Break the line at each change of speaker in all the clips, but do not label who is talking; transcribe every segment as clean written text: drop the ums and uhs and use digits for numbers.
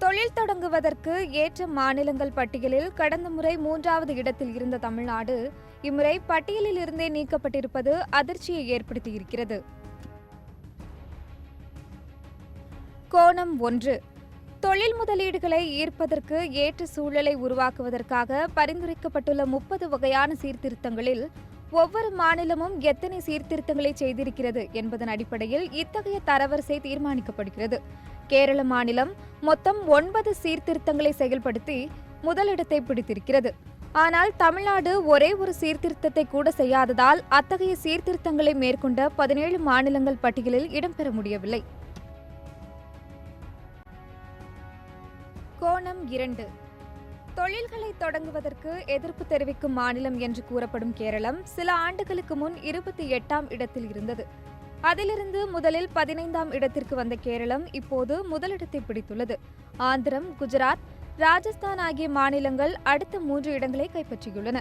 தொழில் தொடங்குவதற்கு ஏற்ற மாநிலங்கள் பட்டியலில் கடந்த முறை 3வது இடத்தில் இருந்த தமிழ்நாடு இம்முறை பட்டியலில் இருந்தே நீக்கப்பட்டிருப்பது அதிர்ச்சியை ஏற்படுத்தியிருக்கிறது. கோணம் 1. தொழில் முதலீடுகளை ஈர்ப்பதற்கு ஏற்ற சூழலை உருவாக்குவதற்காக பரிந்துரைக்கப்பட்டுள்ள 30 வகையான சீர்திருத்தங்களில் ஒவ்வொரு மாநிலமும் எத்தனை சீர்திருத்தங்களை செய்திருக்கிறது என்பதன் அடிப்படையில் இத்தகைய தரவரிசை தீர்மானிக்கப்படுகிறது. கேரள மாநிலம் மொத்தம் 9 சீர்திருத்தங்களை செயல்படுத்தி முதலிடத்தை பிடித்திருக்கிறது. ஆனால் தமிழ்நாடு ஒரே ஒரு சீர்திருத்தத்தை கூட செய்யாததால் அத்தகைய சீர்திருத்தங்களை மேற்கொண்ட 17 மாநிலங்கள் பட்டியலில் இடம்பெற முடியவில்லை. கோணம் 2. தொழில்களை தொடங்குவதற்கு எதிர்ப்பு தெரிவிக்கும் மாநிலம் என்று கூறப்படும் கேரளம் சில ஆண்டுகளுக்கு முன் 28ஆம் இடத்தில் இருந்தது. அதிலிருந்து முதலில் 15ஆம் இடத்திற்கு வந்த கேரளம் இப்போது முதலிடத்தை பிடித்துள்ளது. ஆந்திரம், குஜராத், ராஜஸ்தான் ஆகிய மாநிலங்கள் அடுத்த 3 இடங்களை கைப்பற்றியுள்ளன.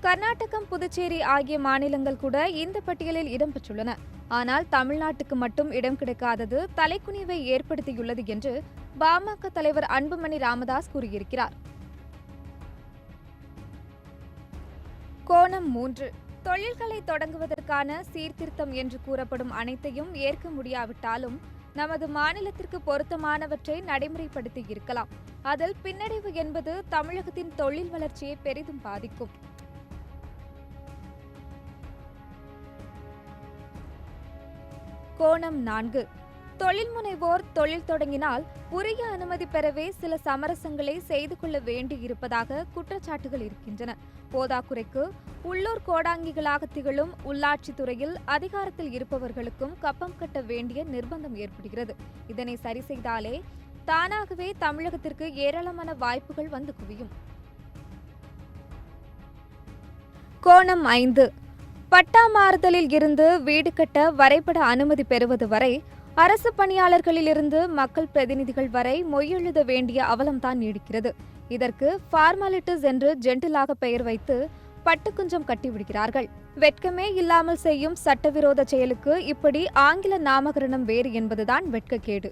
கர்நாடகம், புதுச்சேரி ஆகிய மாநிலங்கள் கூட இந்த பட்டியலில் இடம்பெற்றுள்ளன. ஆனால் தமிழ்நாட்டுக்கு மட்டும் இடம் கிடைக்காதது தலைக்குனிவை ஏற்படுத்தியுள்ளது என்று பாமக தலைவர் அன்புமணி ராமதாஸ் கூறியிருக்கிறார். கோணம் 3. தொழில்களை தொடங்குவதற்கான சீர்திருத்தம் என்று கூறப்படும் அனைத்தையும் ஏற்க முடியாவிட்டாலும் நமது மாநிலத்திற்கு பொருத்தமானவற்றை நடைமுறைப்படுத்தி இருக்கலாம். அதில் பின்னடைவு என்பது தமிழகத்தின் தொழில் வளர்ச்சியை பெரிதும் பாதிக்கும். கோணம் 4. தொழில் முனைவோர் தொழில் தொடங்கினால் உரிய அனுமதி பெறவே சில சமரசங்களை செய்து கொள்ள வேண்டியிருப்பதாக குற்றச்சாட்டுகள் இருக்கின்றன. போதாக்குறைக்கு உள்ளூர் கோடாங்கிகளாக திகழும் உள்ளாட்சித் துறையில் அதிகாரத்தில் இருப்பவர்களுக்கும் கப்பம் கட்ட வேண்டிய நிர்பந்தம் ஏற்படுகிறது. இதனை சரி செய்தாலே தானாகவே தமிழகத்திற்கு ஏராளமான வாய்ப்புகள் வந்து குவியும். கோணம் 5. பட்டா மாறுதலில் இருந்து வீடு கட்ட வரைபட அனுமதி பெறுவது வரை அரசு பணியாளர்களிலிருந்து மக்கள் பிரதிநிதிகள் வரை மொய்யெழுத வேண்டிய அவலம்தான் நீடிக்கிறது. இதற்கு ஃபார்மாலிட்டிஸ் என்று ஜென்டிலாக பெயர் வைத்து பட்டுக்குஞ்சம் கட்டிவிடுகிறார்கள். வெட்கமே இல்லாமல் செய்யும் சட்டவிரோத செயலுக்கு இப்படி ஆங்கில நாமகரணம் வேறு என்பதுதான் வெட்கக்கேடு.